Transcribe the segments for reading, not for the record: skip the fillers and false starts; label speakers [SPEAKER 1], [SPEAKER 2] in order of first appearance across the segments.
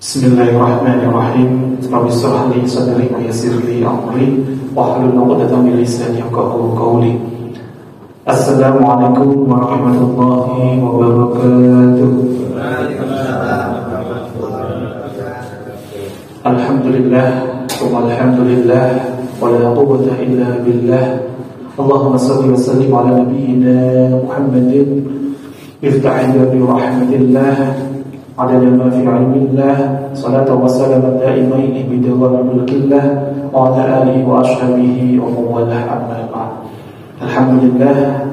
[SPEAKER 1] Bismillahirrahmanirrahim. Rabbi shrah li sadri wa yassir li amri wahlul 'uqdatam min lisani yafqahu qawli. Assalamualaikum warahmatullahi wabarakatuh. Alhamdulillah walhamdulillah wala quwwata illa billah. Allahumma shalli wa sallim ala nabiyyina Muhammadin miftahil bi rahmatillah. Adada ma fi ilmillah, salatu wa salamu daimaini bidawami mulkillah, wa ala alihi wa ashabihi wa mawalah amma ba'd. Alhamdulillah,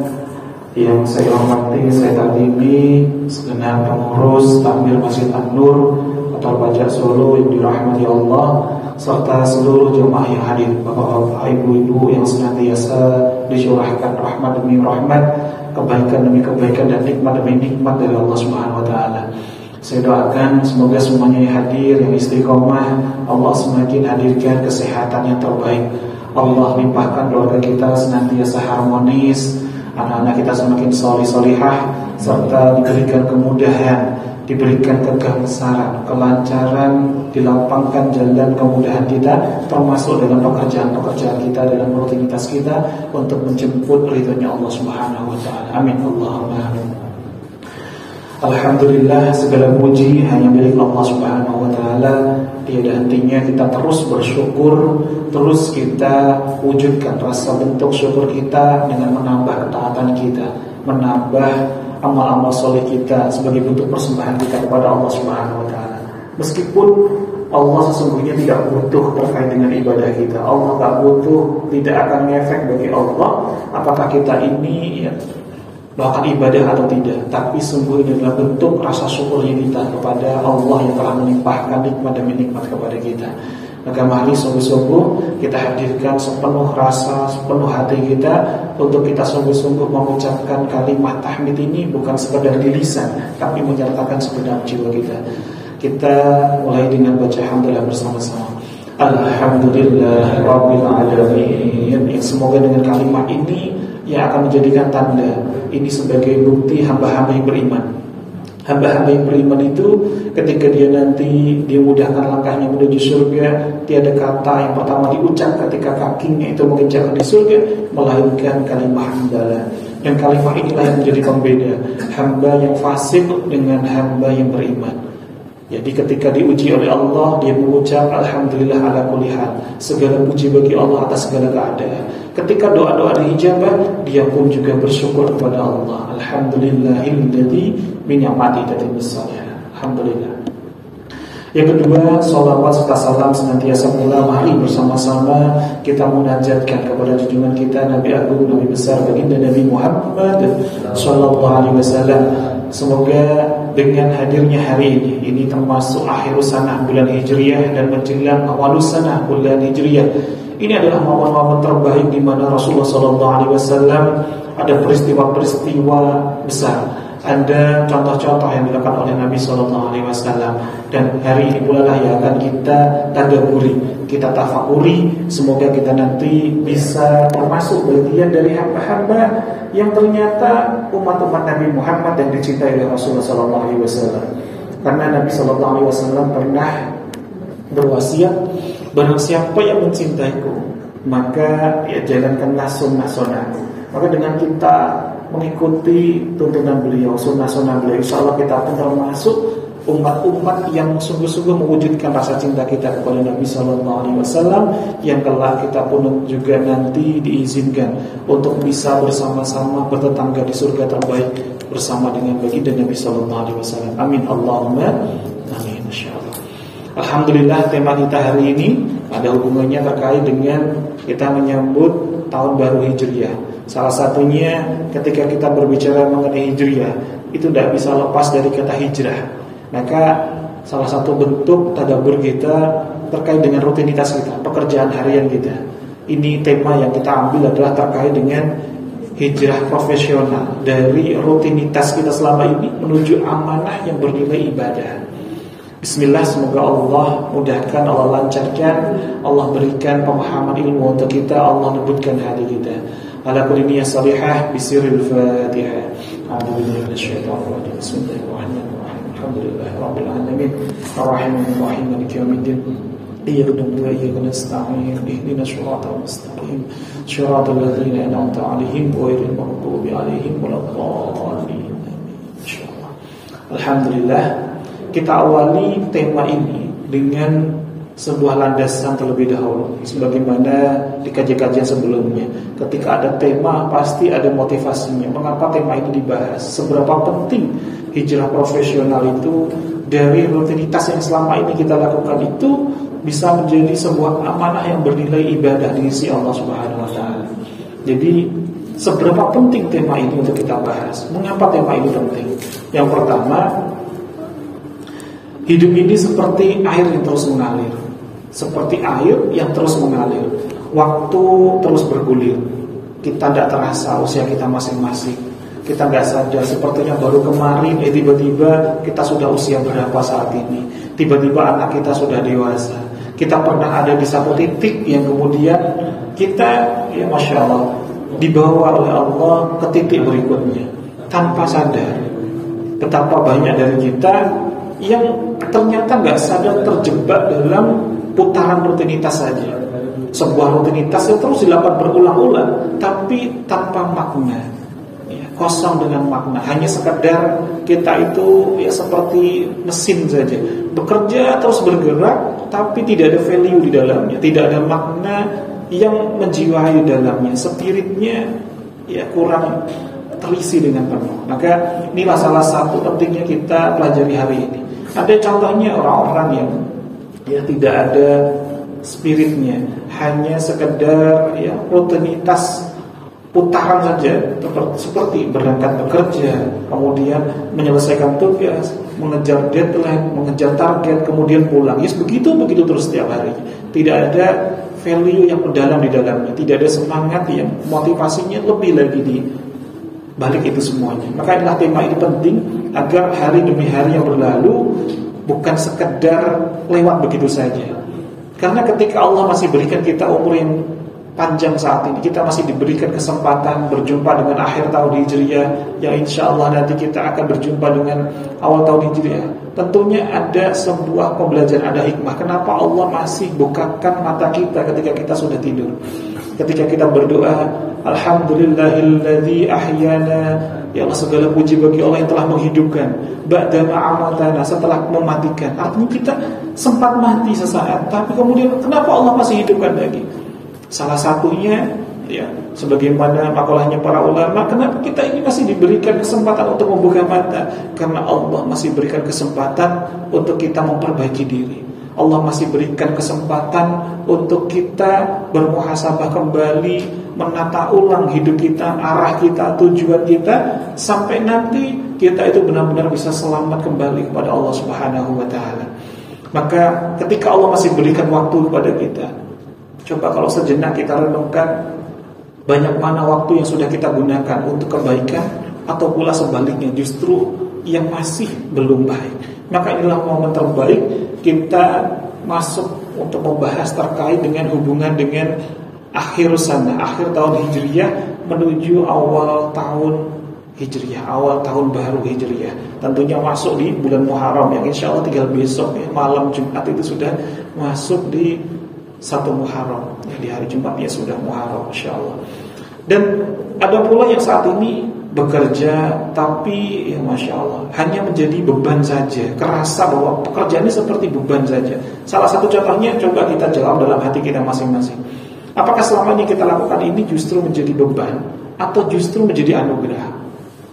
[SPEAKER 1] yang saya hormati, saya takdimi segenap pengurus takmir Masjid An-Nur Kota Pajak Solo yang dirahmati Allah, serta seluruh jemaah yang hadir, bapak-bapak, ibu-ibu yang senantiasa dicurahkan rahmat demi rahmat, kebaikan demi kebaikan, dan nikmat demi nikmat dari Allah Subhanahu wa taala. Saya doakan semoga semuanya yang hadir, yang istiqomah, Allah semakin hadirkan kesehatan yang terbaik. Allah limpahkan keluarga kita senantiasa harmonis, anak-anak kita semakin solih-solihah, serta diberikan kemudahan, diberikan kegamsaran, kelancaran, dilapangkan jalan kemudahan kita, termasuk dalam pekerjaan-pekerjaan kita, dalam rutinitas kita, untuk menjemput ridhonya Allah Subhanahu wa taala. Amin Allahumma amin. Alhamdulillah, segala puji hanya milik Allah Subhanahu wa taala. Tiada hentinya kita terus bersyukur, terus kita wujudkan rasa bentuk syukur kita dengan menambah ketaatan kita, menambah amal-amal soleh kita sebagai bentuk persembahan kita kepada Allah Subhanahu wa taala. Meskipun Allah sesungguhnya tidak butuh terkait dengan ibadah kita. Allah tak butuh, tidak akan ngefek bagi Allah apakah kita ini melakukan ibadah atau tidak, tapi sungguh ini adalah bentuk rasa syukurnya kita kepada Allah yang telah melimpahkan nikmat demi nikmat kepada kita. Maka mari sungguh-sungguh kita hadirkan sepenuh rasa, sepenuh hati kita untuk kita sungguh-sungguh mengucapkan kalimat tahmid ini bukan sekedar di lisan, tapi menyertakan segenap jiwa kita. Kita mulai dengan baca hamdalah bersama-sama. Alhamdulillah Rabbil Alamin. Semoga dengan kalimat ini yang akan menjadikan tanda ini sebagai bukti hamba-hamba yang beriman. Hamba-hamba yang beriman itu ketika dia nanti dimudahkan langkahnya menuju surga, tiada kata yang pertama diucap ketika kakinya itu menginjakkan di surga melainkan kalimat hamdalah. Dan kalimat inilah yang menjadi pembeda hamba yang fasik dengan hamba yang beriman. Jadi ketika diuji oleh Allah, dia mengucap Alhamdulillah ala kulli hal, segala puji bagi Allah atas segala keadaan. Ketika doa-doa diijabah, dia pun juga bersyukur kepada Allah. Alhamdulillahilladzi bi ni'mati tatimmus shalihat. Alhamdulillah. Yang kedua, salawat serta salam senantiasa pula mari bersama-sama kita munajatkan kepada junjungan kita Nabi Agung, Nabi besar baginda Nabi Muhammad sallallahu alaihi wasallam. Semoga dengan hadirnya hari ini termasuk akhir sanah bulan Hijriyah dan menjelang awal sanah bulan Hijriyah. Ini adalah momen-momen terbaik di mana Rasulullah SAW ada peristiwa-peristiwa besar, ada contoh-contoh yang dilakukan oleh Nabi SAW, dan hari ini pula lah yang akan kita tadabburi, kita tafakuri. Semoga kita nanti bisa termasuk bagian dari hamba-hamba yang ternyata umat-umat Nabi Muhammad yang dicintai oleh Rasulullah SAW. Karena Nabi SAW pernah berwasiat, barang siapa yang mencintaiku maka ya jalankanlah sunnah-sunnahku. Maka dengan kita mengikuti tuntunan beliau, sunnah-sunnah beliau, insya Allah kita akan termasuk umat-umat yang sungguh-sungguh mewujudkan rasa cinta kita kepada Nabi SAW, yang kelak kita pun juga nanti diizinkan untuk bisa bersama-sama bertetangga di surga terbaik bersama dengan baginda Nabi SAW. Amin Allahumma amin insyaallah. Alhamdulillah, tema kita hari ini ada hubungannya terkait dengan kita menyambut tahun baru Hijriyah. Salah satunya ketika kita berbicara mengenai Hijriyah, itu tidak bisa lepas dari kata hijrah. Maka salah satu bentuk tadabbur kita terkait dengan rutinitas kita, pekerjaan harian kita. Ini tema yang kita ambil adalah terkait dengan hijrah profesional dari rutinitas kita selama ini menuju amanah yang bernilai ibadah. Bismillah, semoga Allah mudahkan, Allah lancarkan, Allah berikan pemahaman ilmu untuk kita, Allah lembutkan hati kita. Ala kulli niyyah salihah bisirril Fatihah. A'udzu billahi minasyaitonir rajim. Bismillahirrahmanirrahim. Alhamdulillahirabbil alamin. Arrahmanir rahim. Maliki yaumiddin. Iyyaka na'budu wa iyyaka nasta'in. Ihdinas siratal mustaqim. Siratal ladzina an'amta 'alaihim ghairil maghdubi 'alaihim waladdallin. Insyaallah. Alhamdulillah, kita awali tema ini dengan sebuah landasan terlebih dahulu. Sebagaimana di kajian-kajian sebelumnya, ketika ada tema pasti ada motivasinya. Mengapa tema ini dibahas? Seberapa penting hijrah profesional itu dari rutinitas yang selama ini kita lakukan itu bisa menjadi sebuah amanah yang bernilai ibadah di sisi Allah Subhanahu wa taala. Jadi seberapa penting tema ini untuk kita bahas? Mengapa tema ini penting? Yang pertama, hidup ini seperti air yang terus mengalir. Seperti air yang terus mengalir. Waktu terus bergulir. Kita tidak terasa usia kita masing-masing. Kita nggak sadar, sepertinya baru kemarin tiba-tiba kita sudah usia berapa saat ini. Tiba-tiba anak kita sudah dewasa. Kita pernah ada di satu titik yang kemudian kita, ya Masya Allah, dibawa oleh Allah ke titik berikutnya tanpa sadar. Betapa banyak dari kita yang ternyata nggak sadar terjebak dalam putaran rutinitas saja. Sebuah rutinitas yang terus dilakukan berulang-ulang, tapi tanpa makna, ya, kosong dengan makna. Hanya sekedar kita itu ya seperti mesin saja, bekerja terus bergerak, tapi tidak ada value di dalamnya, tidak ada makna yang menjiwai dalamnya. Spiritnya ya kurang terisi dengan penuh. Maka inilah salah satu pentingnya kita pelajari hari ini. Ada contohnya orang-orang yang ya tidak ada spiritnya, hanya sekedar ya rutinitas putaran saja, seperti berangkat bekerja, kemudian menyelesaikan tugas, mengejar deadline, mengejar target, kemudian pulang. Ya begitu terus setiap hari. Tidak ada value yang mendalam di dalamnya, tidak ada semangat yang motivasinya lebih lagi di balik itu semuanya. Maka inilah tema ini penting agar hari demi hari yang berlalu bukan sekedar lewat begitu saja. Karena ketika Allah masih berikan kita umur yang panjang saat ini, kita masih diberikan kesempatan berjumpa dengan akhir tahun Hijriah, yang insya Allah nanti kita akan berjumpa dengan awal tahun Hijriah. Tentunya ada sebuah pembelajaran, ada hikmah. Kenapa Allah masih bukakan mata kita ketika kita sudah tidur? Ketika kita berdoa, Alhamdulillahilladzi ahyana, ya Allah, segala puji bagi Allah yang telah menghidupkan, ba'da ma'amatana, setelah mematikan. Artinya kita sempat mati sesaat, tapi kemudian kenapa Allah masih hidupkan lagi? Salah satunya ya sebagaimana makalahnya para ulama, kenapa kita ini masih diberikan kesempatan untuk membuka mata? Karena Allah masih berikan kesempatan untuk kita memperbaiki diri. Allah masih berikan kesempatan untuk kita bermuhasabah kembali, menata ulang hidup kita, arah kita, tujuan kita, sampai nanti kita itu benar-benar bisa selamat kembali kepada Allah Subhanahu wa taala. Maka ketika Allah masih berikan waktu kepada kita, coba kalau sejenak kita renungkan banyak mana waktu yang sudah kita gunakan untuk kebaikan, atau pula sebaliknya justru yang masih belum baik. Maka inilah momen terbaik kita masuk untuk membahas terkait dengan hubungan dengan akhir sana, akhir tahun Hijriah menuju awal tahun Hijriah, awal tahun baru Hijriah. Tentunya masuk di bulan Muharram yang insya Allah tinggal besok ya, malam Jumat itu sudah masuk di 1 Muharram ya, di hari Jumat ya sudah Muharram insya Allah. Dan ada pula yang saat ini bekerja tapi ya Masya Allah hanya menjadi beban saja, kerasa bahwa pekerjaan ini seperti beban saja. Salah satu contohnya coba kita jawab dalam hati kita masing-masing. Apakah selama ini kita lakukan ini justru menjadi beban atau justru menjadi anugerah?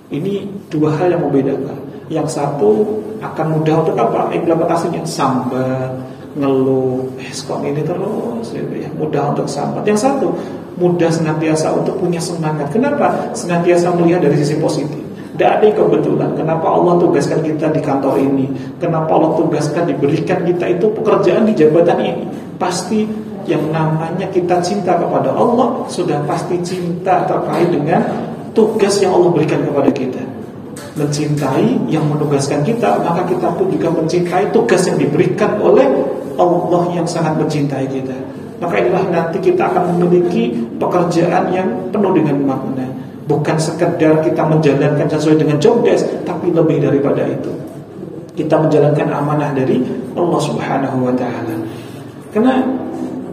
[SPEAKER 1] Ini dua hal yang membedakan. Yang satu akan mudah untuk apa? Implementasinya sambat, ngeluh, kok ini terus gitu ya, mudah untuk sambat. Yang satu mudah senantiasa untuk punya semangat. Kenapa? Senantiasa melihat dari sisi positif. Tidak ada yang kebetulan. Kenapa Allah tugaskan kita di kantor ini? Kenapa Allah tugaskan, diberikan kita itu pekerjaan di jabatan ini? Pasti yang namanya kita cinta kepada Allah, sudah pasti cinta terkait dengan tugas yang Allah berikan kepada kita. Mencintai yang menugaskan kita, maka kita pun juga mencintai tugas yang diberikan oleh Allah yang sangat mencintai kita. Maka inilah nanti kita akan memiliki pekerjaan yang penuh dengan makna. Bukan sekedar kita menjalankan sesuai dengan job desk, tapi lebih daripada itu. kita menjalankan amanah dari Allah Subhanahu wa taala. Karena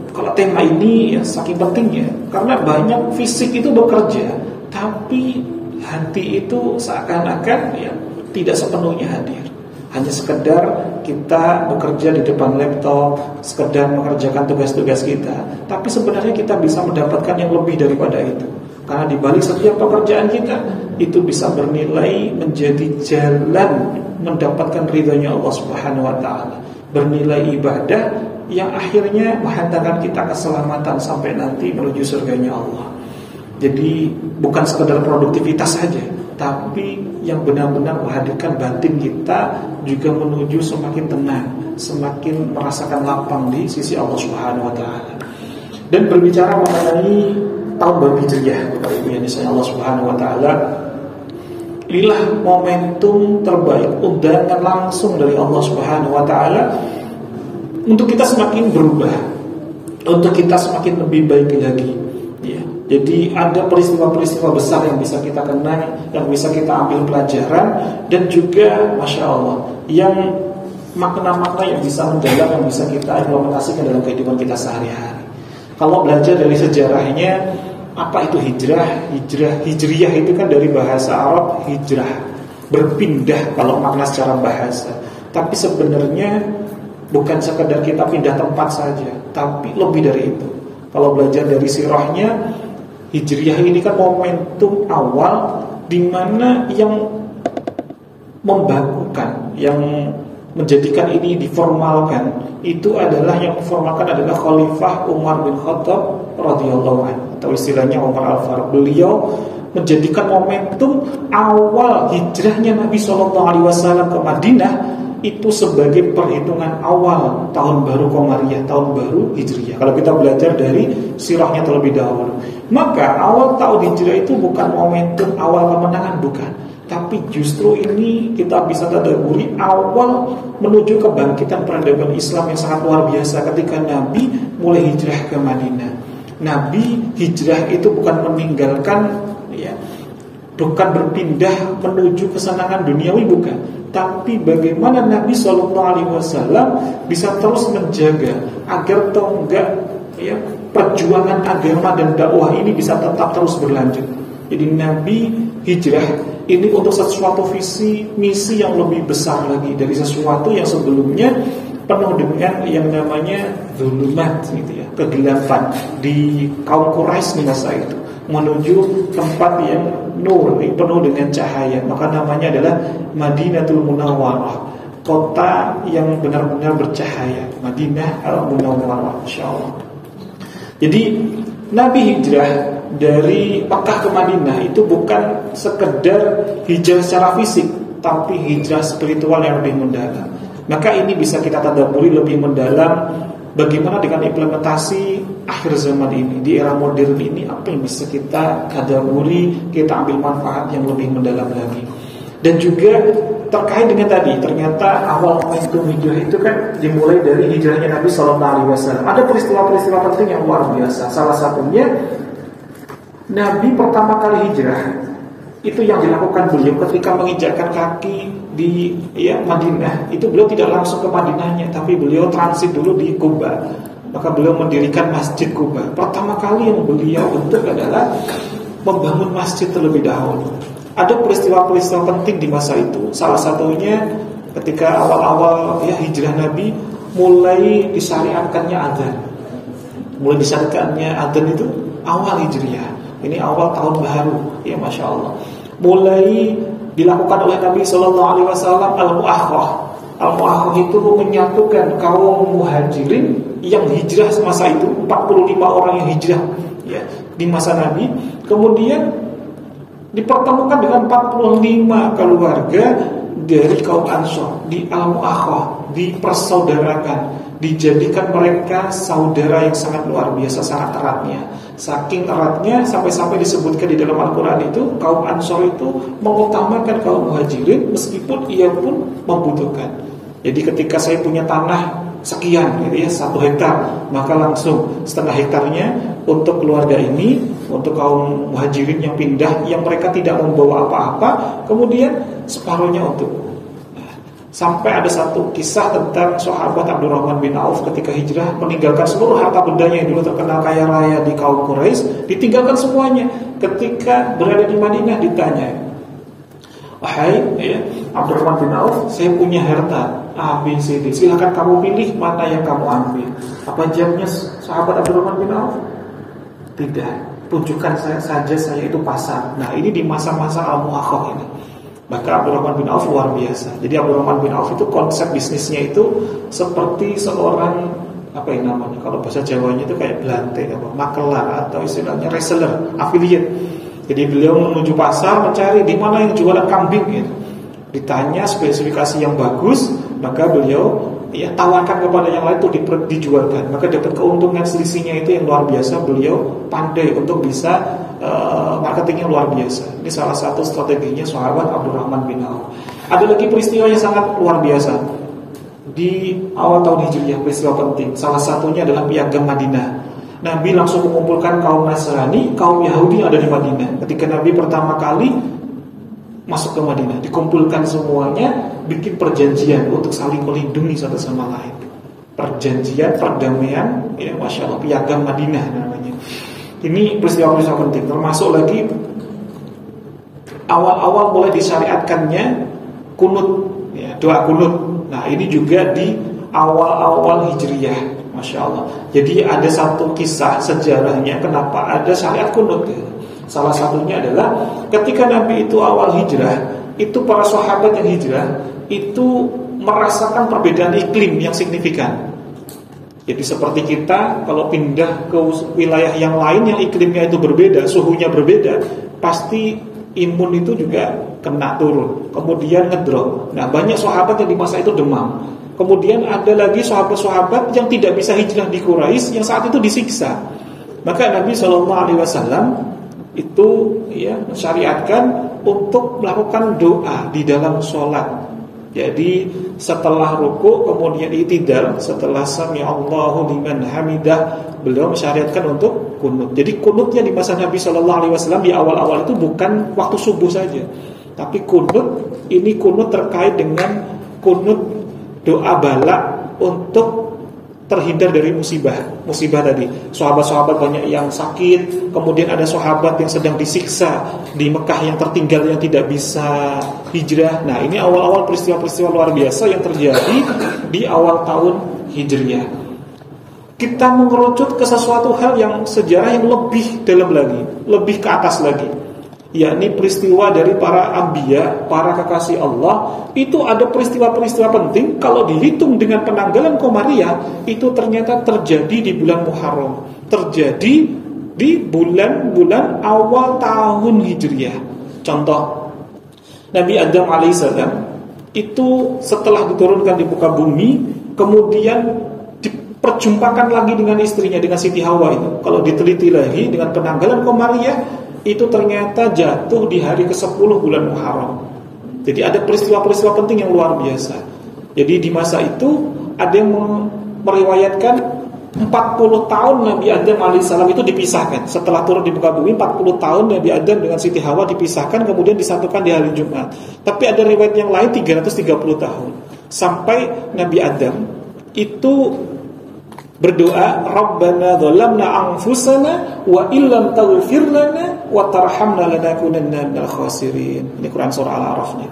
[SPEAKER 1] kalau tema ini ya saking pentingnya, karena banyak fisik itu bekerja, tapi hati itu seakan-akan ya tidak sepenuhnya hadir. Hanya sekedar kita bekerja di depan laptop, sekedar mengerjakan tugas-tugas kita, tapi sebenarnya kita bisa mendapatkan yang lebih daripada itu. Karena di balik setiap pekerjaan kita itu bisa bernilai menjadi jalan mendapatkan ridhonya Allah Subhanahu wa taala, bernilai ibadah yang akhirnya menghantarkan kita keselamatan sampai nanti menuju surganya Allah. Jadi bukan sekedar produktivitas saja, tapi yang benar-benar menghadirkan batin kita juga menuju semakin tenang, semakin merasakan lapang di sisi Allah Subhanahu wa taala. Dan berbicara mengenai tahun baru Hijriah, Bapak Ibu yang disayang Allah Subhanahu wa taala, inilah momentum terbaik, undangan langsung dari Allah Subhanahu wa taala untuk kita semakin berubah, untuk kita semakin lebih baik lagi. Ya, jadi ada peristiwa-peristiwa besar yang bisa kita kenang, yang bisa kita ambil pelajaran, dan juga Masya Allah yang makna-makna yang bisa mendalam, yang bisa kita implementasikan dalam kehidupan kita sehari-hari. Kalau belajar dari sejarahnya, apa itu hijrah? Hijriyah itu kan dari bahasa Arab hijrah, berpindah kalau makna secara bahasa. Tapi sebenarnya bukan sekedar kita pindah tempat saja, tapi lebih dari itu. Kalau belajar dari sirahnya, hijriyah ini kan momentum awal di mana yang membakukan, yang menjadikan ini diformalkan, itu adalah yang diformalkan adalah Khalifah Umar bin Khattab radhiyallahu anhu, atau istilahnya Umar Al-Faruq. Beliau menjadikan momentum awal hijrahnya Nabi SAW ke Madinah itu sebagai perhitungan awal tahun baru Qamariyah, tahun baru Hijriyah. Kalau kita belajar dari sirahnya terlebih dahulu, maka awal tahun Hijrah itu bukan momentum awal kemenangan, bukan. Tapi justru ini kita bisa tadaburi awal menuju kebangkitan peradaban Islam yang sangat luar biasa ketika Nabi mulai hijrah ke Madinah. Nabi hijrah itu bukan meninggalkan, ya, bukan berpindah menuju kesenangan duniawi, bukan. Tapi bagaimana Nabi SAW bisa terus menjaga agar tonggak, ya, perjuangan agama dan dakwah ini bisa tetap terus berlanjut. Jadi Nabi hijrah ini untuk sesuatu visi misi yang lebih besar lagi dari sesuatu yang sebelumnya penuh dengan yang namanya zulumat, gitu ya, kegelapan di kaum Quraisy di masa itu, menuju tempat yang nur, penuh dengan cahaya. Maka namanya adalah Madinatul Munawwarah, kota yang benar-benar bercahaya, Madinah Al-Munawwarah, insyaallah. Jadi Nabi hijrah dari Mekah ke Madinah itu bukan sekedar hijrah secara fisik, tapi hijrah spiritual yang lebih mendalam. Maka ini bisa kita tadaburi lebih mendalam bagaimana dengan implementasi akhir zaman ini, di era modern ini, apa yang bisa kita tadaburi, kita ambil manfaat yang lebih mendalam lagi. Dan juga terkait dengan tadi, ternyata awal momentum hijrah itu kan dimulai dari hijrahnya Nabi SAW. Ada peristiwa-peristiwa penting yang luar biasa. Salah satunya Nabi pertama kali hijrah itu yang dilakukan beliau ketika menginjakkan kaki di, ya, Madinah. Itu beliau tidak langsung ke Madinahnya, tapi beliau transit dulu di Kuba. Maka beliau mendirikan Masjid Kuba. Pertama kali yang beliau bentuk adalah membangun masjid terlebih dahulu. Ada peristiwa-peristiwa penting di masa itu. Salah satunya ketika awal-awal, ya, hijrah Nabi, mulai disyariatkannya adzan. Mulai disyariatkannya adzan itu awal hijriah. Ini awal tahun baru, ya, Masya Allah. Mulai dilakukan oleh Nabi SAW Al-Mu'akhah. Al-Mu'akhah itu menyatukan kaum muhajirin yang hijrah semasa itu, 45 orang yang hijrah, ya, di masa Nabi. Kemudian dipertemukan dengan 45 keluarga dari kaum Ansor di Al-Mu'akhah, dipersaudarakan, dijadikan mereka saudara yang sangat luar biasa, sangat eratnya. Saking eratnya sampai-sampai disebutkan di dalam Al-Quran itu kaum Ansor itu mengutamakan kaum Muhajirin meskipun ia pun membutuhkan. Jadi ketika saya punya tanah sekian, gitu ya, 1 hektar, maka langsung setengah hektarnya untuk keluarga ini, untuk kaum Muhajirin yang pindah, yang mereka tidak membawa apa-apa, kemudian separuhnya untuk Sampai ada satu kisah tentang sahabat Abdurrahman bin Auf ketika hijrah, meninggalkan seluruh harta bendanya yang dulu terkenal kaya raya di kaum Quraisy, ditinggalkan semuanya. Ketika berada di Madinah ditanya, "Wahai Abdurrahman bin Auf, saya punya harta A, B, C, D. Silakan kamu pilih mana yang kamu ambil." Apa jawabnya sahabat Abdurrahman bin Auf? "Tidak, tunjukkan saja saya itu pasar." Nah, ini di masa-masa Al-Mu'akhah ini. Maka Abdurrahman bin Auf luar biasa. Jadi Abdurrahman bin Auf itu konsep bisnisnya itu seperti seorang namanya kalau bahasa Jawanya itu kayak belante, makelar atau istilahnya reseller, affiliate. Jadi beliau menuju pasar mencari di mana yang jualan kambing gitu. Ditanya spesifikasi yang bagus, maka beliau tawarkan kepada yang lain untuk dijualkan. Maka dapat keuntungan selisihnya itu yang luar biasa. Beliau pandai untuk bisa marketingnya luar biasa. Ini salah satu strateginya sahabat Abdurrahman bin Auf. Ada lagi peristiwa yang sangat luar biasa di awal tahun Hijriah, peristiwa penting. Salah satunya adalah Piagam Madinah. Nabi langsung mengumpulkan kaum Nasrani, kaum Yahudi yang ada di Madinah. Ketika Nabi pertama kali masuk ke Madinah, dikumpulkan semuanya, bikin perjanjian untuk saling melindungi satu sama lain. Perjanjian perdamaian, Masya Allah, Piagam Madinah namanya. Ini peristiwa-peristiwa penting. Termasuk lagi awal-awal mulai disyariatkannya kunut, doa kunut. Nah, ini juga di awal-awal Hijriyah, Masya Allah. Jadi ada satu kisah sejarahnya kenapa ada syariat kunut. Salah satunya adalah ketika Nabi itu awal hijrah, itu para sahabat yang hijrah itu merasakan perbedaan iklim yang signifikan. Jadi seperti kita kalau pindah ke wilayah yang lain yang iklimnya itu berbeda, suhunya berbeda, pasti imun itu juga kena turun, kemudian ngedrop. Nah, banyak sahabat yang di masa itu demam. Kemudian ada lagi sahabat-sahabat yang tidak bisa hijrah di Quraisy yang saat itu disiksa. Maka Nabi SAW itu mensyariatkan untuk melakukan doa di dalam sholat. Jadi setelah ruku kemudian i'tidal, setelah sami Allahu liman hamidah, beliau mensyariatkan untuk kunut. Jadi kunutnya di masa Nabi SAW di awal-awal itu bukan waktu subuh saja, tapi kunut ini kunut terkait dengan kunut doa bala untuk terhindar dari musibah tadi. Sahabat-sahabat banyak yang sakit, kemudian ada sahabat yang sedang disiksa di Mekah yang tertinggal yang tidak bisa hijrah. Nah, ini awal-awal peristiwa-peristiwa luar biasa yang terjadi di awal tahun Hijriah. Kita mengerucut ke sesuatu hal yang sejarah yang lebih dalam lagi, lebih ke atas lagi, yakni peristiwa dari para anbiya, para kekasih Allah. Itu ada peristiwa-peristiwa penting. Kalau dihitung dengan penanggalan Komariah, itu ternyata terjadi di bulan Muharram, terjadi di bulan-bulan awal tahun Hijriah. Contoh, Nabi Adam alaihissalam itu setelah diturunkan di muka bumi, kemudian diperjumpakan lagi dengan istrinya, dengan Siti Hawa itu. Kalau diteliti lagi dengan penanggalan Komariah, itu ternyata jatuh di hari ke-10 bulan Muharram. Jadi ada peristiwa-peristiwa penting yang luar biasa. Jadi di masa itu ada yang meriwayatkan 40 tahun Nabi Adam alaihissalam itu dipisahkan. Setelah turun di muka bumi, 40 tahun Nabi Adam dengan Siti Hawa dipisahkan, kemudian disatukan di hari Jumat. Tapi ada riwayat yang lain 330 tahun. Sampai Nabi Adam itu berdoa, Rabbana dhalamna anfusana wa illam taghfir lana wa tarhamna lanakunanna minal khasirin. Ini Quran surah Al-A'raf nih.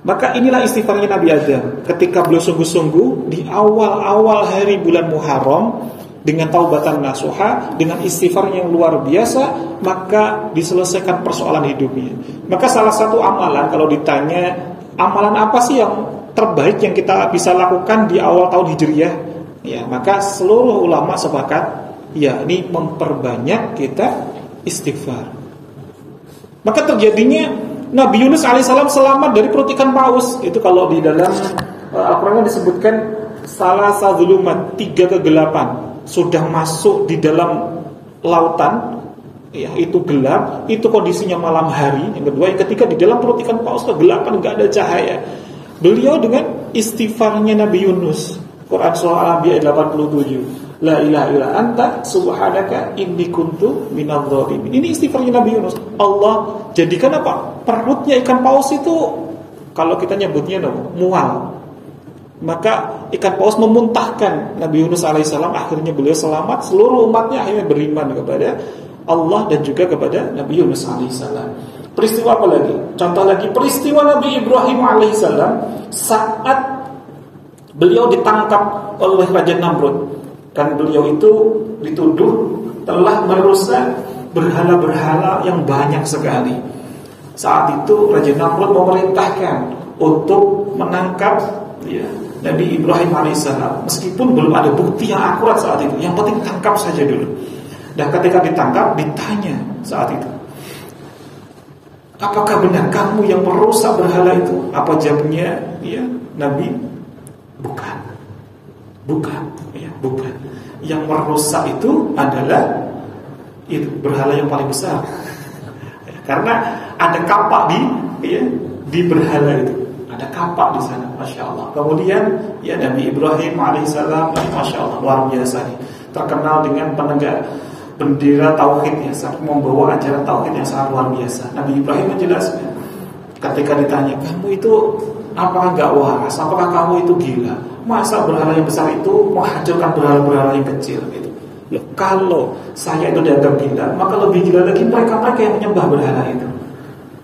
[SPEAKER 1] Maka inilah istighfarnya Nabi Adam ketika beliau sungguh-sungguh di awal-awal hari bulan Muharram dengan taubatan nasuha, dengan istighfar yang luar biasa, maka diselesaikan persoalan hidupnya. Maka salah satu amalan, kalau ditanya amalan apa sih yang terbaik yang kita bisa lakukan di awal tahun Hijriah, maka seluruh ulama sepakat, ini memperbanyak kita istighfar. Maka terjadinya Nabi Yunus alaihissalam selamat dari perut ikan paus. Itu kalau di dalam Al-Quran disebutkan salah sadzulumat, 3 kegelapan sudah masuk di dalam lautan. Itu gelap, itu kondisinya malam hari. Yang kedua, ketika di dalam perut ikan paus kegelapan, gak ada cahaya. Beliau dengan istighfarnya Nabi Yunus, Quran surah Al-Anbiya 87, La ilaha illa anta subhanaka inni kuntu minadh dhalimin. Ini istighfarnya Nabi Yunus. Allah jadikan apa? Perutnya ikan paus itu Kalau kita nyebutnya mual. Maka ikan paus memuntahkan Nabi Yunus alaihissalam. Akhirnya beliau selamat. Seluruh umatnya akhirnya beriman kepada Allah dan juga kepada Nabi Yunus alaihissalam. Peristiwa apa lagi? Contoh lagi, peristiwa Nabi Ibrahim alaihissalam saat beliau ditangkap oleh Raja Namrud. Kan beliau itu dituduh telah merusak berhala-berhala yang banyak sekali. Saat itu Raja Namrud memerintahkan untuk menangkap Nabi Ibrahim alaihissalam, meskipun belum ada bukti yang akurat saat itu. Yang penting tangkap saja dulu. Dan ketika ditangkap, ditanya saat itu, apakah benar kamu yang merusak berhala itu? Apa jawabnya? Nabi, bukan. Bukan. Yang merusak itu adalah itu berhala yang paling besar. Karena ada kapak di berhala itu. Ada kapak di sana, masya Allah. Kemudian Nabi Ibrahim alaihissalam, masya Allah, luar biasa nih, terkenal dengan penegak bendera tauhid membawa ajaran tauhid yang sangat luar biasa. Nabi Ibrahim menjelaskan ketika ditanya, kamu itu apakah enggak waras? Apakah kamu itu gila? Masa berhala yang besar itu menghancurkan berhala-berhala yang kecil gitu? Loh, kalau saya itu dianggap gila, maka lebih gila lagi mereka yang menyembah berhala itu.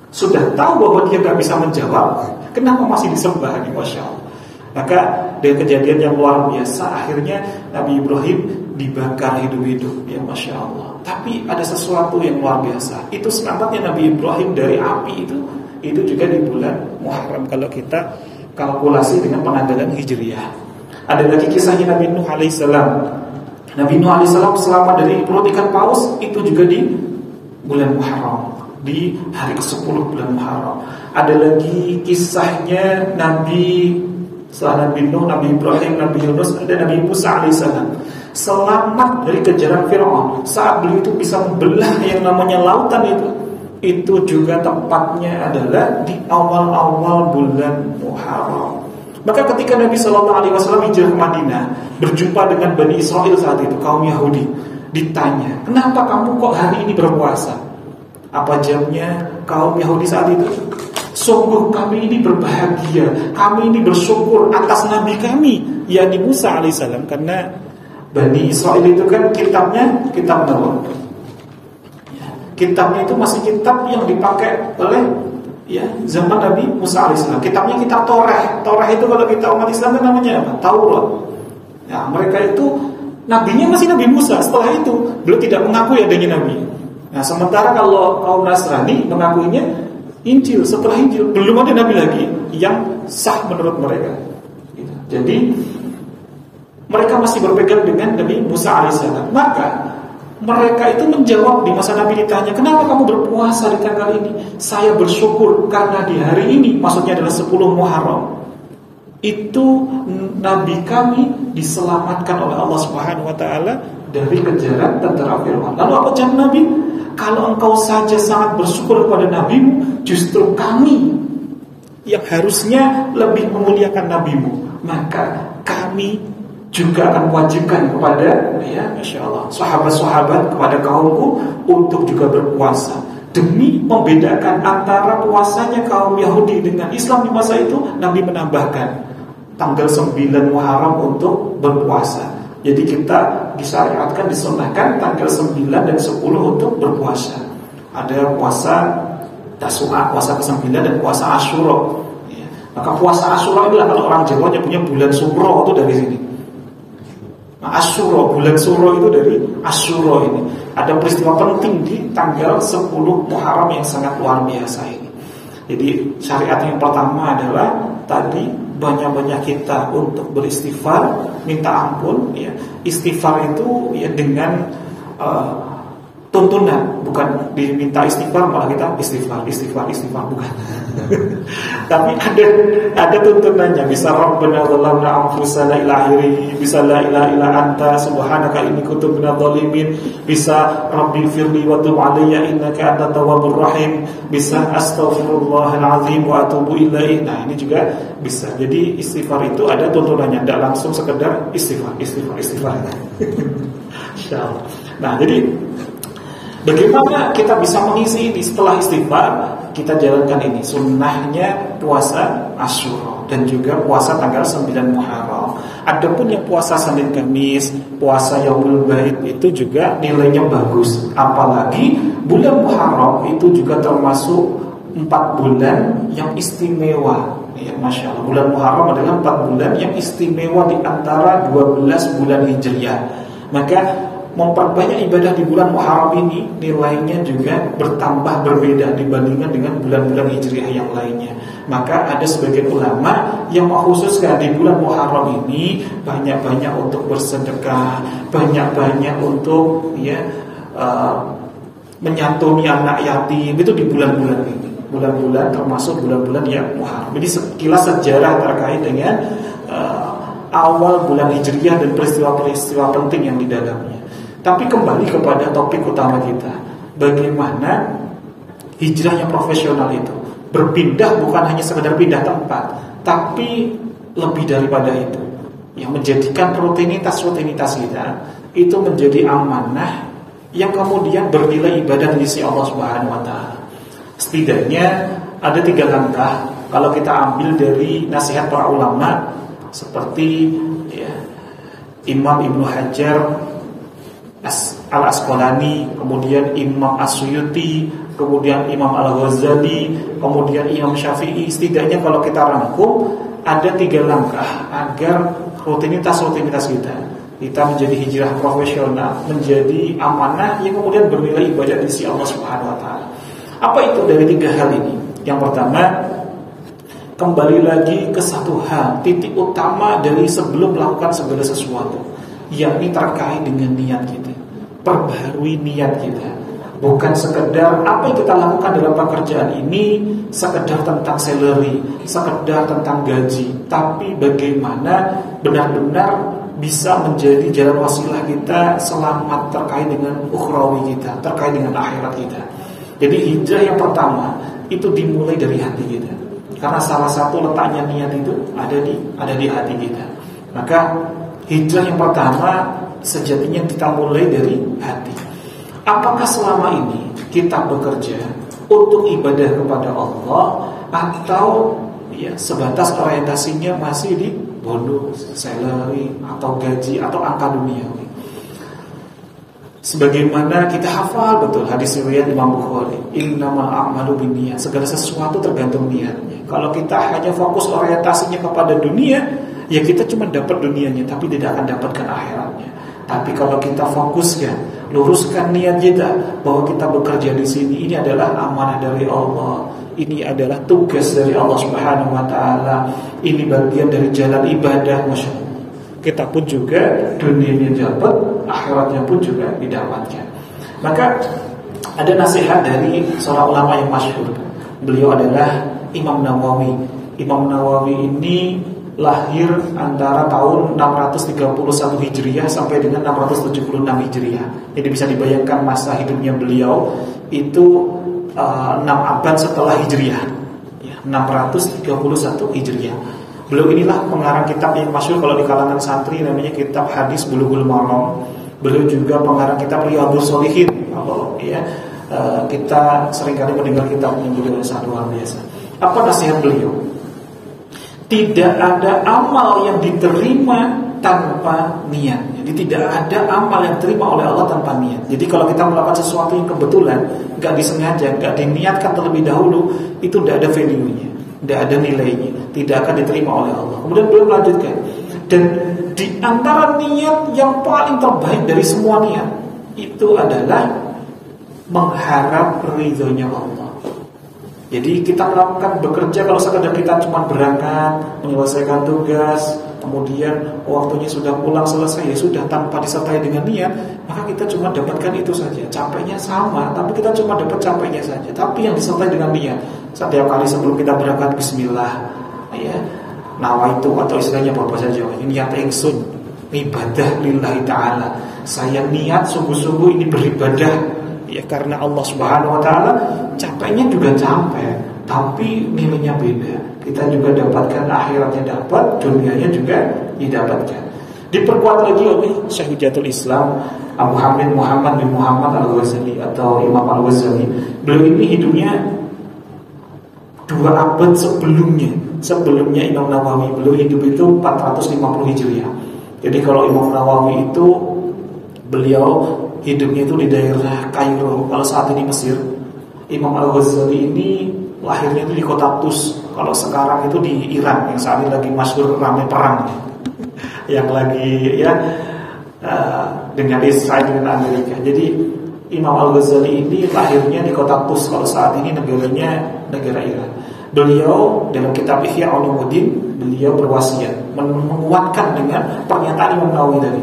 [SPEAKER 1] Sudah tahu bahwa dia gak bisa menjawab, kenapa masih disembah nih, masya Allah. Maka dengan kejadian yang luar biasa, akhirnya Nabi Ibrahim dibakar hidup-hidup, masya Allah. Tapi ada sesuatu yang luar biasa. Itu selamatnya Nabi Ibrahim dari api itu juga di bulan Muharram. Kalau kita kalkulasi dengan penanggalan Hijriyah. Ada lagi kisahnya Nabi Nuh alaihissalam. Nabi Nuh alaihissalam selamat dari perut ikan paus, itu juga di bulan Muharram, di hari ke-10 bulan Muharram. Ada lagi kisahnya setelah Nabi Nuh, Nabi Ibrahim, Nabi Yunus, ada Nabi Musa alaihissalam selamat dari kejaran Fir'aun. Saat beliau itu bisa membelah yang namanya lautan itu juga tempatnya adalah di awal-awal bulan Muharram. Maka ketika Nabi SAW hijrah ke Madinah, berjumpa dengan Bani Israel saat itu, kaum Yahudi, ditanya, kenapa kamu kok hari ini berpuasa? Apa jawabnya kaum Yahudi saat itu? Sungguh kami ini berbahagia, kami ini bersyukur atas Nabi kami, yakni Musa alaihissalam. Karena Bani Israel itu kan kitabnya kitab Taurat. Kitabnya itu masih kitab yang dipakai oleh zaman Nabi Musa alaihissalam. Kitabnya kitab Torah. Torah itu kalau kita umat Islam kan namanya apa? Taurat. Mereka itu nabinya masih Nabi Musa. Setelah itu beliau tidak mengakui adanya nabi. Nah, sementara kalau kaum Nasrani mengakuinya Injil. Setelah Injil belum ada nabi lagi yang sah menurut mereka. Jadi mereka masih berpegang dengan Nabi Musa alaihissalam. Maka mereka itu menjawab di masa Nabi ditanya, kenapa kamu berpuasa di tanggal ini? Saya bersyukur karena di hari ini, maksudnya adalah 10 Muharram, itu Nabi kami diselamatkan oleh Allah Subhanahu Wa Taala dari kejaran tentara Fir'aun. Lalu apa jawab Nabi? Kalau engkau saja sangat bersyukur kepada Nabimu, justru kami yang harusnya lebih memuliakan Nabimu, maka kami juga akan mewajibkan kepada masya Allah, sahabat-sahabat, kepada kaumku untuk juga berpuasa, demi membedakan antara puasanya kaum Yahudi dengan Islam di masa itu. Nabi menambahkan tanggal 9 Muharram untuk berpuasa. Jadi kita disyariatkan, disunnahkan tanggal 9 dan 10 untuk berpuasa. Ada puasa Tasu'a, puasa ke-9, dan puasa Asyura. Maka puasa Asyura itulah kalau orang Jawa punya bulan Suro itu dari sini. Asyura, bulan Suro itu dari Asyura ini. Ada peristiwa penting di tanggal 10 Muharram yang sangat luar biasa ini. Jadi syariat yang pertama adalah tadi banyak-banyak kita untuk beristighfar, minta ampun. Istighfar itu dengan tuntunan, bukan diminta istighfar malah kita istighfar bukan. Tapi ada tuntunannya. Bisa Rabbana zalamna anfusana ila akhirih, bisa la ilaha illa anta subhanaka inni kuntu minadh dhalimin, bisa Rabbi firli wa tub alayya innaka antat tawwabur rahim, bisa astaghfirullahal azim wa atubu ilaih. Nah, ini juga bisa. Jadi istighfar itu ada tuntunannya, tidak langsung sekedar istighfar. Insyaallah. Nah, jadi Bagaimana kita bisa mengisi ini? Setelah istighfar, kita jalankan ini sunnahnya puasa Asyura dan juga puasa tanggal 9 Muharram. Adapun yang puasa Senin Kamis, puasa Yaumul Bait itu juga nilainya bagus. Apalagi bulan Muharram itu juga termasuk 4 bulan yang istimewa. Ya, Masya Allah, bulan Muharram adalah 4 bulan yang istimewa di antara 12 bulan Hijriah. Maka memperbanyak ibadah di bulan Muharram ini nilainya juga bertambah berbeda dibandingkan dengan bulan-bulan Hijriah yang lainnya. Maka ada sebagian ulama yang mengkhususkan di bulan Muharram ini banyak-banyak untuk bersedekah, banyak-banyak untuk menyantuni anak yatim, itu di bulan-bulan ini. Bulan-bulan termasuk bulan-bulan yang Muharram. Jadi sekilas sejarah terkait dengan awal bulan Hijriah dan peristiwa-peristiwa penting yang di dalamnya. Tapi kembali kepada topik utama kita, bagaimana hijrah yang profesional itu berpindah, bukan hanya sekedar pindah tempat, tapi lebih daripada itu, yang menjadikan rutinitas kita itu menjadi amanah yang kemudian bernilai ibadah di sisi Allah Subhanahu wa taala. Setidaknya ada 3 langkah kalau kita ambil dari nasihat para ulama seperti Imam Ibnu Hajar Al-Asqalani, kemudian Imam As-Suyuti, kemudian Imam Al-Ghazali, kemudian Imam Syafi'i. Setidaknya kalau kita rangkum ada 3 langkah agar rutinitas kita menjadi hijrah profesional, menjadi amanah yang kemudian bernilai ibadah di sisi Allah Subhanahu wa taala. Apa itu dari 3 hal ini? Yang pertama, kembali lagi ke satu hal, titik utama dari sebelum melakukan segala sesuatu, yakni terkait dengan niat kita. Perbaharui niat kita. Bukan sekedar apa yang kita lakukan dalam pekerjaan ini sekedar tentang salary, sekedar tentang gaji, tapi bagaimana benar-benar bisa menjadi jalan wasilah kita selamat terkait dengan ukhrawi kita, terkait dengan akhirat kita. Jadi hijrah yang pertama itu dimulai dari hati kita. Karena salah satu letaknya niat itu ada di hati kita. Maka hijrah yang pertama sejatinya kita mulai dari hati. Apakah selama ini kita bekerja untuk ibadah kepada Allah, atau sebatas orientasinya masih di bonus, salary, atau gaji, atau angka duniawi? Sebagaimana kita hafal betul hadis riwayat Imam Bukhari, innamal a'malu binniyat, segala sesuatu tergantung niatnya. Kalau kita hanya fokus orientasinya kepada dunia, ya kita cuma dapat dunianya, tapi tidak akan dapatkan akhiratnya. Tapi kalau kita fokuskan, luruskan niat kita bahwa kita bekerja di sini, ini adalah amanah dari Allah, ini adalah tugas dari Allah Subhanahu wa taala, ini bagian dari jalan ibadah, Masya Allah. Kita pun juga dunianya dapat, akhiratnya pun juga didapatkan. Maka ada nasihat dari seorang ulama yang masyhur. Beliau adalah Imam Nawawi. Imam Nawawi ini lahir antara tahun 631 Hijriah sampai dengan 676 Hijriah. Jadi bisa dibayangkan masa hidupnya beliau itu 6 abad setelah Hijriah, 631 Hijriah. Beliau inilah pengarang kitab yang masyhur kalau di kalangan santri, namanya kitab hadis Bulughul Maram. Beliau juga pengarang kitab Riyadhus Shalihin. Kita seringkali mendengar kitabnya, beliau sangat luar biasa. Apa nasihat beliau? Tidak ada amal yang diterima tanpa niat. Jadi tidak ada amal yang diterima oleh Allah tanpa niat. Jadi kalau kita melakukan sesuatu yang kebetulan, gak disengaja, gak diniatkan terlebih dahulu, itu tidak ada value-nya, tidak ada nilainya, tidak akan diterima oleh Allah. Kemudian beliau melanjutkan, dan di antara niat yang paling terbaik dari semua niat itu adalah mengharap ridhonya Allah. Jadi kita melakukan bekerja, kalau sekadar kita cuma berangkat, menyelesaikan tugas, kemudian waktunya sudah pulang selesai, ya sudah, tanpa disertai dengan niat, maka kita cuma dapatkan itu saja. Capeknya sama, tapi kita cuma dapat capeknya saja. Tapi yang disertai dengan niat, setiap kali sebelum kita berangkat, bismillah, nawaitu, atau istilahnya bahasa Jawa, ini niat ingsun ibadah lillahi ta'ala. Saya niat sungguh-sungguh ini beribadah karena Allah Subhanahu wa taala. Capeknya juga capek, tapi nilainya beda. Kita juga dapatkan akhiratnya, dapat dunianya juga didapatkan. Diperkuat lagi oleh Syekh Hujatul Islam Abu Hamid Muhammad bin Muhammad Al-Ghazali atau Imam Al-Ghazali. Beliau ini hidupnya 2 abad sebelumnya Imam Nawawi. Beliau hidup itu 450 Hijriah. Jadi kalau Imam Nawawi itu beliau hidupnya itu di daerah Kairo, kalau saat ini Mesir. Imam Al-Ghazali ini lahirnya itu di kota Tus. Kalau sekarang itu di Iran yang saat ini lagi masyhur ramai perang. Yang lagi dengan Israel dengan Amerika. Jadi Imam Al-Ghazali ini lahirnya di kota Tus. Kalau saat ini negaranya negara Iran. Beliau dalam kitab Ihya Ulumuddin beliau berwasiat menguatkan dengan pernyataan Imam Nawawi tadi.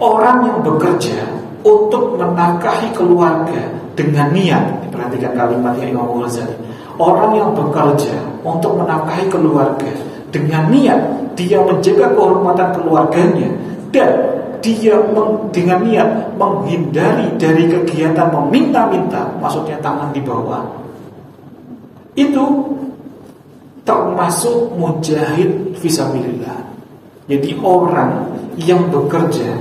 [SPEAKER 1] Orang yang bekerja untuk menafkahi keluarga dengan niat, perhatikan kalimatnya Imam Al-Ghazali. Orang yang bekerja untuk menafkahi keluarga dengan niat dia menjaga kehormatan keluarganya dan dia dengan niat menghindari dari kegiatan meminta-minta, maksudnya tangan di bawah, itu termasuk mujahid fisabilillah. Jadi orang yang bekerja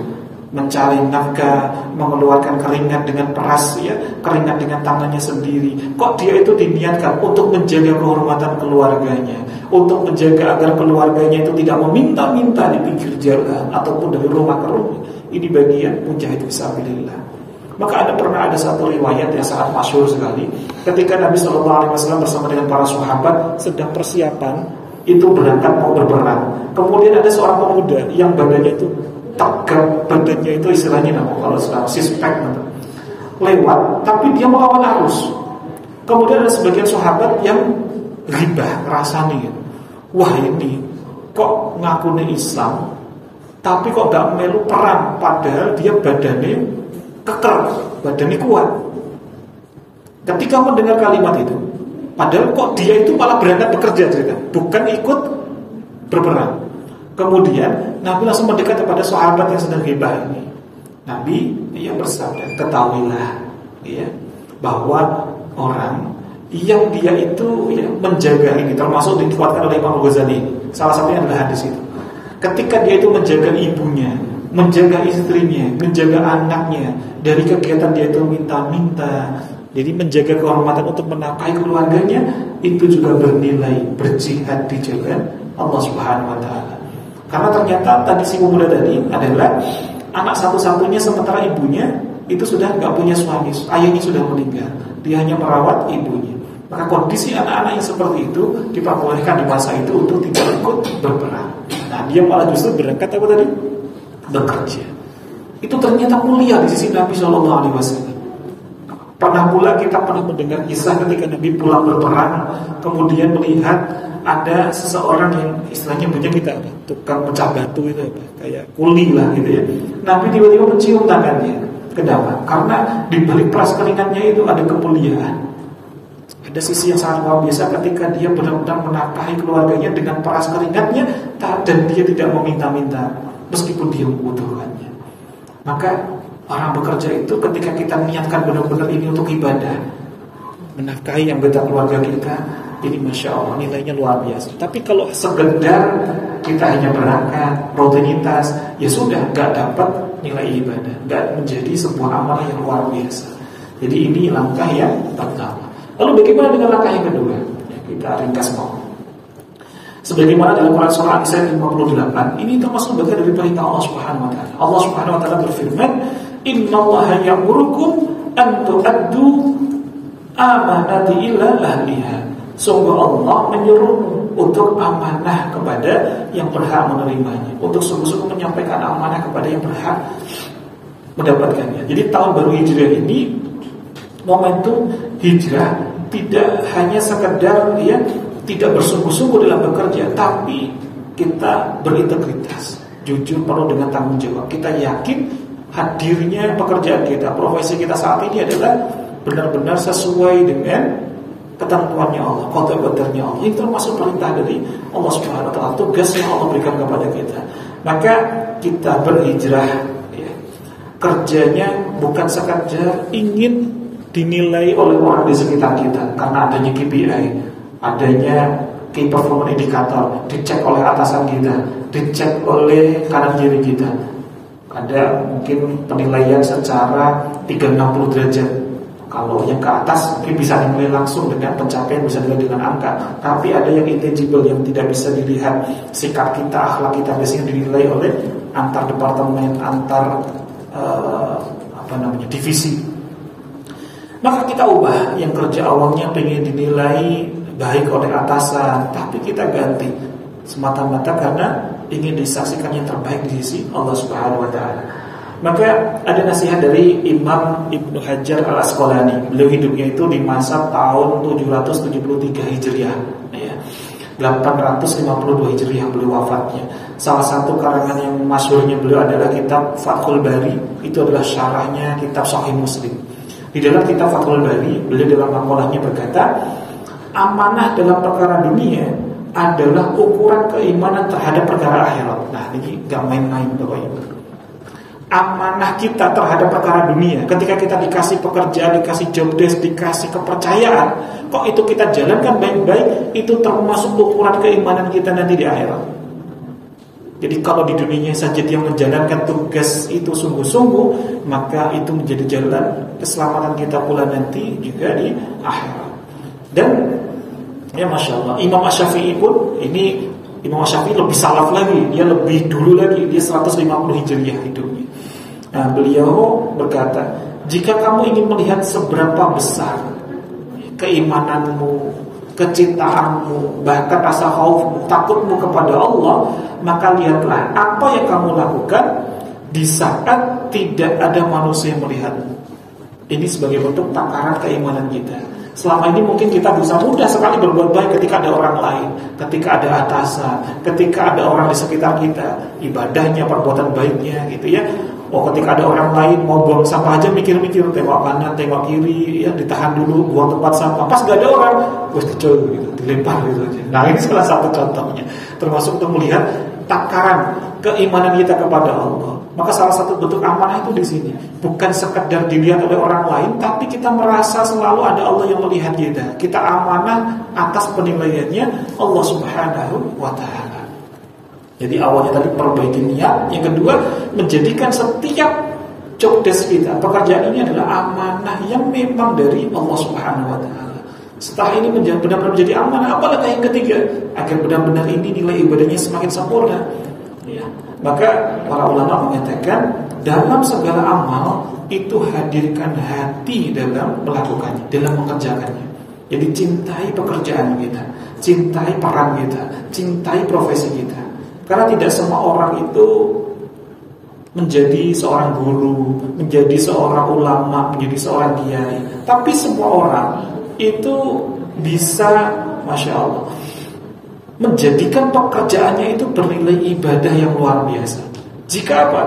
[SPEAKER 1] mencari nafkah, mengeluarkan keringat dengan peras, keringat dengan tangannya sendiri. Kok dia itu diniatkan untuk menjaga kehormatan keluarganya, untuk menjaga agar keluarganya itu tidak meminta-minta di pinggir jalan ataupun dari rumah ke rumah. Ini bagian mujahid fisabilillah. Maka pernah ada satu riwayat yang sangat masyhur sekali. Ketika Nabi SAW bersama dengan para sahabat sedang persiapan itu berangkat mau berperang. Kemudian ada seorang pemuda yang badannya itu tegap, badannya itu istilahnya kalau sekarang suspek lewat, tapi dia melawan arus. Kemudian ada sebagian sahabat yang ribah, rasani, wah ini kok ngakuni Islam, tapi kok gak melu perang, padahal dia badannya keker, badannya kuat. Ketika mendengar kalimat itu, padahal kok dia itu malah berangkat bekerja cerita, bukan ikut berperang. Kemudian Nabi langsung mendekat kepada sahabat yang sedang ghibah ini. Nabi bersabda, ketahuilah bahwa orang yang dia itu menjaga ini, termasuk dikuatkan oleh Imam Ghazali. Salah satunya adalah hadis itu. Ketika dia itu menjaga ibunya, menjaga istrinya, menjaga anaknya dari kegiatan dia itu minta-minta, jadi menjaga kehormatan untuk menafkahi keluarganya, itu juga bernilai berjihad di jalan Allah Subhanahu wa taala. Karena ternyata tadi si pemuda tadi adalah anak satu-satunya, sementara ibunya itu sudah nggak punya suami, ayahnya sudah meninggal, dia hanya merawat ibunya. Maka kondisi anak-anak yang seperti itu diperbolehkan di masa itu untuk tidak ikut berperang. Nah, dia malah justru berangkat apa tadi? Bekerja. Itu ternyata mulia di sisi Nabi SAW. Pernah kita mendengar kisah ketika Nabi pulang berperang, kemudian melihat ada seseorang yang istilahnya punya kita tukang pecah batu itu kayak kuli lah gitu ya. Nabi tiba-tiba mencium tangannya. Kenapa? Karena di balik peras keringatnya itu ada kemuliaan. Ada sisi yang sangat luar biasa ketika dia benar-benar menafkahi keluarganya dengan peras keringatnya dan dia tidak meminta-minta meskipun dia membutuhkannya. Maka orang bekerja itu ketika kita niatkan benar-benar ini untuk ibadah, menafkahi yang beda keluarga kita, ini Masya Allah nilainya luar biasa. Tapi kalau sekedar kita hanya berangkat rutinitas, ya sudah gak dapat nilai ibadah, gak menjadi sebuah amalan yang luar biasa. Jadi ini langkah yang pertama. Lalu bagaimana dengan langkah yang kedua? Kita ringkas mau. Sebagaimana dalam Quran surah An-Nisa 58, ini termasuk bagian dari perintah Allah Subhanahu wa taala. Allah Subhanahu wa taala berfirman, "Innallaha ya'murukum an tu'addu amanati ila ahliha." Sungguh Allah menyuruh untuk amanah kepada yang berhak menerimanya, untuk sungguh-sungguh menyampaikan amanah kepada yang berhak mendapatkannya. Jadi tahun baru Hijriah ini momentum hijrah tidak hanya sekedar tidak bersungguh-sungguh dalam bekerja, tapi kita berintegritas, jujur, penuh dengan tanggung jawab. Kita yakin hadirnya pekerjaan kita, profesi kita saat ini adalah benar-benar sesuai dengan ketentuannya Allah, qada-qadarnya Allah. Ini termasuk perintah dari Allah Subhanahu wa taala, tugas yang Allah berikan kepada kita. Maka kita berhijrah kerjanya bukan sekadar ingin dinilai oleh orang di sekitar kita karena adanya KPI, adanya key performance indicator, dicek oleh atasan kita, dicek oleh kanan kiri kita. Ada mungkin penilaian secara 360 derajat. Kalau yang ke atas mungkin bisa dinilai langsung dengan pencapaian, bisa dinilai dengan angka. Tapi ada yang intangible, yang tidak bisa dilihat. Sikap kita, akhlak kita biasanya dinilai oleh antar departemen, antar divisi. Maka kita ubah, yang kerja awalnya pengen dinilai baik oleh atasan, tapi kita ganti semata-mata karena ingin disaksikan yang terbaik di sisi Allah Subhanahu wa taala. Maka ada nasihat dari Imam Ibnu Hajar Al-Asqalani. Beliau hidupnya itu di masa tahun 773 Hijriah, ya. 852 Hijriah beliau wafatnya. Salah satu karangan yang masyhurnya beliau adalah kitab Fathul Bari. Itu adalah syarahnya kitab Sahih Muslim. Di dalam kitab Fathul Bari, beliau dalam makalahnya berkata, amanah dalam perkara dunia adalah ukuran keimanan terhadap perkara akhirat. Nah, ini gak main-main Bapak Ibu. Amanah kita terhadap perkara dunia, ketika kita dikasih pekerjaan, dikasih job desk, dikasih kepercayaan, kok itu kita jalankan baik-baik, itu termasuk ukuran keimanan kita nanti di akhirat. Jadi kalau di dunia saja dia menjalankan tugas itu sungguh-sungguh, maka itu menjadi jalan keselamatan kita pula nanti juga di akhirat. Dan ya Masya Allah, Imam Asy-Syafi'i pun, ini Imam Asy-Syafi'i lebih salaf lagi, dia lebih dulu lagi, dia 150 Hijriah hidupnya. Nah, beliau berkata, jika kamu ingin melihat seberapa besar keimananmu, kecintaanmu, bahkan rasa khaufmu, takutmu kepada Allah, maka lihatlah apa yang kamu lakukan di saat tidak ada manusia yang melihatmu. Ini sebagai bentuk takaran keimanan kita. Selama ini mungkin kita bisa mudah sekali berbuat baik ketika ada orang lain, ketika ada atasan, ketika ada orang di sekitar kita, ibadahnya, perbuatan baiknya gitu ya. Oh, ketika ada orang lain mau buang sampah aja mikir-mikir, tengok kanan, tengok kiri, ya ditahan dulu, buang tempat sampah. Pas gak ada orang, wes kecil gitu, dilempar gitu aja. Nah, ini salah satu contohnya, termasuk untuk melihat takaran keimanan kita kepada Allah. Maka salah satu bentuk amanah itu di sini, bukan sekedar dilihat oleh orang lain, tapi kita merasa selalu ada Allah yang melihat kita. Kita amanah atas penilaiannya Allah Subhanahu wa taala. Jadi awalnya tadi perbaiki niat, yang kedua menjadikan setiap job desk kita, pekerjaan ini adalah amanah yang memang dari Allah Subhanahu wa taala. Setelah ini benar-benar menjadi amanah, apalagi yang ketiga, agar benar-benar ini nilai ibadahnya semakin sempurna. Ya. Maka para ulama mengatakan dalam segala amal itu hadirkan hati dalam melakukannya, dalam mengerjakannya. Jadi cintai pekerjaan kita, cintai peran kita, cintai profesi kita. Karena tidak semua orang itu menjadi seorang guru, menjadi seorang ulama, menjadi seorang kiai. Tapi semua orang itu bisa, Masya Allah, menjadikan pekerjaannya itu bernilai ibadah yang luar biasa. Jika apa?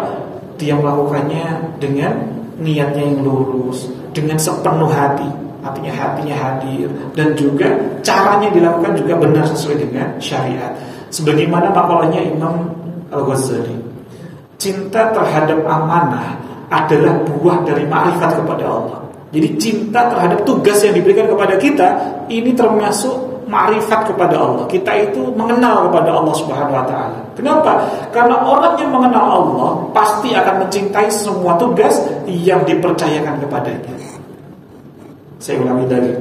[SPEAKER 1] Dia melakukannya dengan niatnya yang lurus, dengan sepenuh hati, artinya hatinya hadir, dan juga caranya dilakukan juga benar sesuai dengan syariat. Sebagaimana makalahnya Imam Al-Ghazali, cinta terhadap amanah adalah buah dari ma'rifat kepada Allah. Jadi cinta terhadap tugas yang diberikan kepada kita ini termasuk ma'rifat kepada Allah. Kita itu mengenal kepada Allah Subhanahu wa taala. Kenapa? Karena orang yang mengenal Allah pasti akan mencintai semua tugas yang dipercayakan kepadanya. Saya ulangi lagi.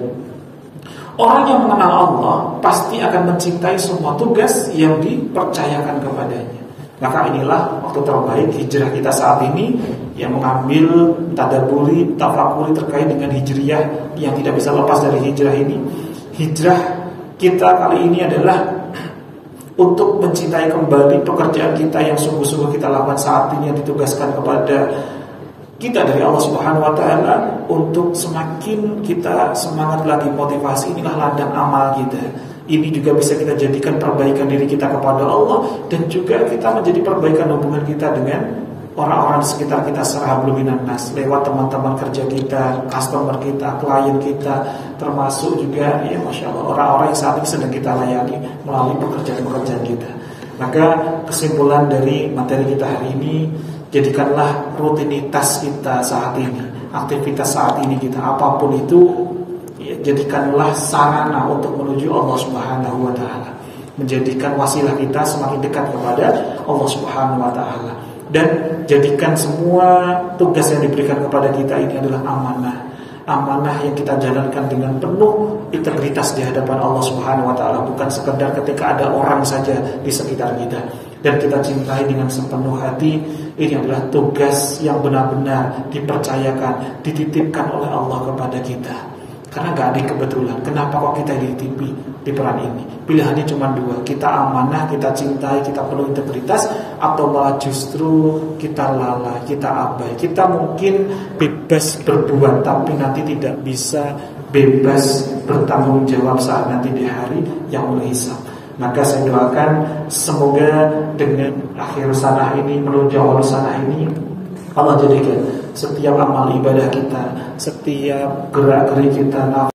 [SPEAKER 1] Orang yang mengenal Allah pasti akan mencintai semua tugas yang dipercayakan kepadanya. Maka inilah waktu terbaik hijrah kita saat ini, yang mengambil tadabburi, tafakuri terkait dengan hijriah yang tidak bisa lepas dari hijrah ini. Hijrah kita kali ini adalah untuk mencintai kembali pekerjaan kita yang sungguh-sungguh kita lakukan saat ini, yang ditugaskan kepada kita dari Allah Subhanahu wa taala, untuk semakin kita semangat lagi, motivasi. Inilah ladang amal kita. Ini juga bisa kita jadikan perbaikan diri kita kepada Allah, dan juga kita menjadi perbaikan hubungan kita dengan orang-orang di sekitar kita secara minan nas, lewat teman-teman kerja kita, customer kita, klien kita, termasuk juga ya Masya Allah orang-orang yang saat ini sedang kita layani melalui pekerjaan-pekerjaan kita. Maka kesimpulan dari materi kita hari ini, jadikanlah rutinitas kita saat ini, aktivitas saat ini kita, apapun itu, ya, jadikanlah sarana untuk menuju Allah Subhanahu wa taala. menjadikan wasilah kita semakin dekat kepada Allah Subhanahu wa taala. Dan jadikan semua tugas yang diberikan kepada kita ini adalah amanah. Amanah yang kita jalankan dengan penuh integritas di hadapan Allah Subhanahu wa taala, bukan sekedar ketika ada orang saja di sekitar kita. Dan kita cintai dengan sepenuh hati. Ini adalah tugas yang benar-benar dipercayakan, dititipkan oleh Allah kepada kita. Karena gak ada kebetulan. Kenapa kok kita dititipi di peran ini? Pilihannya cuma dua. Kita amanah, kita cintai, kita penuh integritas, atau malah justru kita lalai, kita abai. Kita mungkin bebas berbuat, tapi nanti tidak bisa bebas bertanggung jawab saat nanti di hari yang hisab. Maka saya doakan semoga dengan akhir sanah ini, menuju awal sanah ini, Allah jadikan setiap amal ibadah kita, setiap gerak-gerik kita,